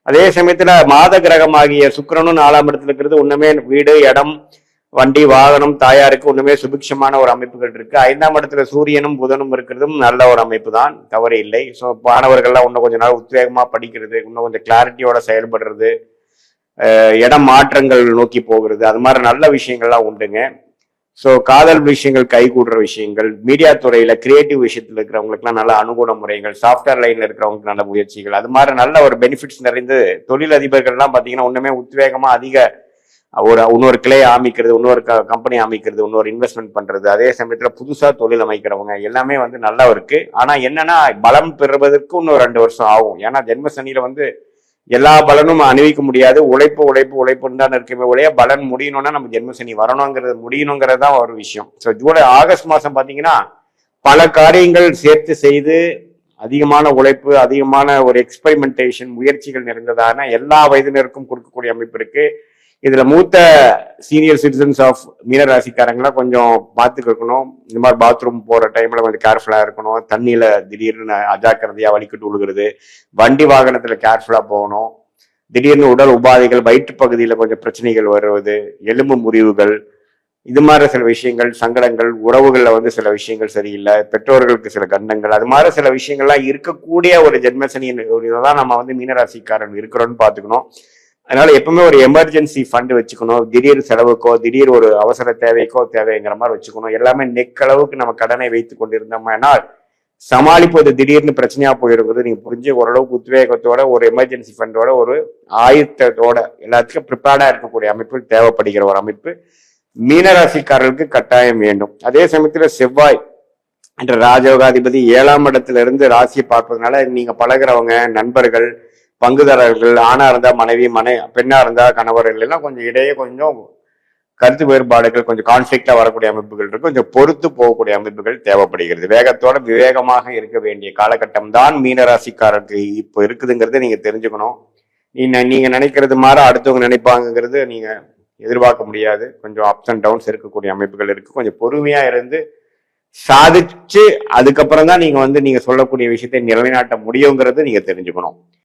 அதே சமயத்துல மாத கிரகமாகிய சுக்கிரனும் 4ஆம் இடத்துல இருக்கிறது ஒண்ணுமே வீடு, இடம், வண்டி, வாகனம், தாயாருக்கு ஒண்ணுமே சுபிக்ஷமான ஒரு அமைப்புகள் இருக்கு. 5ஆம் இடத்துல சூரியனும் புதனும் இருக்கிறதும் நல்ல ஒரு அமைப்பு தான், தவறு இல்லை. ஸோ மாணவர்கள்லாம் இன்னும் கொஞ்ச நாள் உத்வேகமா படிக்கிறது, இன்னும் கொஞ்சம் கிளாரிட்டியோட செயல்படுறது, இடம் மாற்றங்கள் நோக்கி போகிறது, அது மாதிரி நல்ல விஷயங்கள்லாம் உண்டுங்க. ஸோ காதல் விஷயங்கள், கைகூடுற விஷயங்கள், மீடியா துறையில கிரியேட்டிவ் விஷயத்துல இருக்கிறவங்களுக்குலாம் நல்ல அனுகூல முறைகள், சாஃப்ட்வேர் லைன்ல இருக்கிறவங்களுக்கு நல்ல முயற்சிகள், அது மாதிரி நல்ல ஒரு பெனிஃபிட்ஸ் நிறைந்து தொழிலதிபர்கள்லாம் பார்த்தீங்கன்னா ஒண்ணுமே உத்வேகமா அதிக இன்னொரு கிளையை அமைக்கிறது, இன்னொரு கம்பெனி அமைக்கிறது, இன்னொரு இன்வெஸ்ட்மெண்ட் பண்றது, அதே சமயத்துல புதுசா தொழில் அமைக்கிறவங்க எல்லாமே நல்லா இருக்கு. ஆனா என்னன்னா பலம் பெறுவதற்கு இன்னும் 2 வருஷம் ஆகும். ஏன்னா ஜென்ம சனியில எல்லா பலனும் அணிவிக்க முடியாது. உழைப்பு உழைப்பு உழைப்புன்னு தான் இருக்குமே ஒழிய பலன் முடியணும்னா நம்ம ஜென்மசனி வரணுங்கிறது முடியணுங்கிறது தான் ஒரு விஷயம். ஸோ ஆகஸ்ட் மாசம் பாத்தீங்கன்னா பல காரியங்கள் சேர்த்து செய்து அதிகமான உழைப்பு, அதிகமான ஒரு எக்ஸ்பெரிமெண்டேஷன் முயற்சிகள் நிறைந்ததான எல்லா வயதினருக்கும் கொடுக்கக்கூடிய அமைப்பு இருக்கு. இதுல மூத்த சீனியர் சிட்டிசன்ஸ் ஆஃப் மீனராசிக்காரங்களா கொஞ்சம் பார்த்துக்கணும். இந்த மாதிரி பாத்ரூம் போற டைம்ல கொஞ்சம் கேர்ஃபுல்லா இருக்கணும். தண்ணியில திடீர்னு அஜாக்கிரதையா வலிக்கிட்டு விழுகிறது, வண்டி வாகனத்துல கேர்ஃபுல்லா போகணும். திடீர்னு உடல் உபாதைகள், வயிற்று பகுதியில கொஞ்சம் பிரச்சனைகள் வருவது, எலும்பு முறிவுகள், இது மாதிரி சில விஷயங்கள், சங்கடங்கள், உறவுகள்ல சில விஷயங்கள் சரியில்லை, பெற்றோர்களுக்கு சில கண்டங்கள், அது மாதிரி சில விஷயங்கள்லாம் இருக்கக்கூடிய ஒரு ஜென்மசனியின் தான் நம்ம மீனராசிக்காரன் இருக்கிறோம்னு பாத்துக்கணும். அதனால எப்பவுமே ஒரு எமர்ஜென்சி ஃபண்ட் வச்சுக்கணும். திடீர் செலவுக்கோ, திடீர் ஒரு அவசர தேவைக்கோ தேவைங்கிற மாதிரி வச்சுக்கணும். எல்லாமே நெக்களவுக்கு நம்ம கடனை வைத்து கொண்டிருந்தோம்னா சமாளிப்பது திடீர்னு பிரச்சனையா போயிருக்கிறது நீங்க புரிஞ்சு ஓரளவுக்கு உத்வேகத்தோட, ஒரு எமர்ஜென்சி ஃபண்டோட, ஒரு ஆயுத்தத்தோட எல்லாத்துக்கும் ப்ரிப்பேர்டா இருக்கக்கூடிய அமைப்பு தேவைப்படுகிற ஒரு அமைப்பு மீனராசிக்காரர்களுக்கு கட்டாயம் வேண்டும். அதே சமயத்துல செவ்வாய் என்ற ராஜயோகாதிபதி 7ஆம் இடத்துல இருந்து ராசியை பார்ப்பதனால நீங்க பழகிறவங்க, நண்பர்கள், பங்குதாரர்கள், ஆணா இருந்தா மனைவி, பெண்ணா இருந்தா கணவர்கள் எல்லாம் கொஞ்சம் இடையே கொஞ்சம் கருத்து வேறுபாடுகள், கொஞ்சம் கான்ஃபிளிக்டா வரக்கூடிய அமைப்புகள் இருக்கு. கொஞ்சம் பொறுத்து போகக்கூடிய அமைப்புகள் தேவைப்படுகிறது. வேகத்தோட விவேகமாக இருக்க வேண்டிய காலகட்டம் தான் மீனராசிக்காரருக்கு இப்போ இருக்குதுங்கிறத நீங்க தெரிஞ்சுக்கணும். நீங்க நினைக்கிறது மாதிரி அடுத்தவங்க நினைப்பாங்கிறது நீங்க எதிர்பார்க்க முடியாது. கொஞ்சம் அப்ஸ் அண்ட் டவுன்ஸ் இருக்கக்கூடிய அமைப்புகள் இருக்கு. கொஞ்சம் பொறுமையா இருந்து சாதிச்சு அதுக்கப்புறம் தான் நீங்க நீங்க சொல்லக்கூடிய விஷயத்தை நிலைநாட்ட முடியுங்கிறது நீங்க தெரிஞ்சுக்கணும்.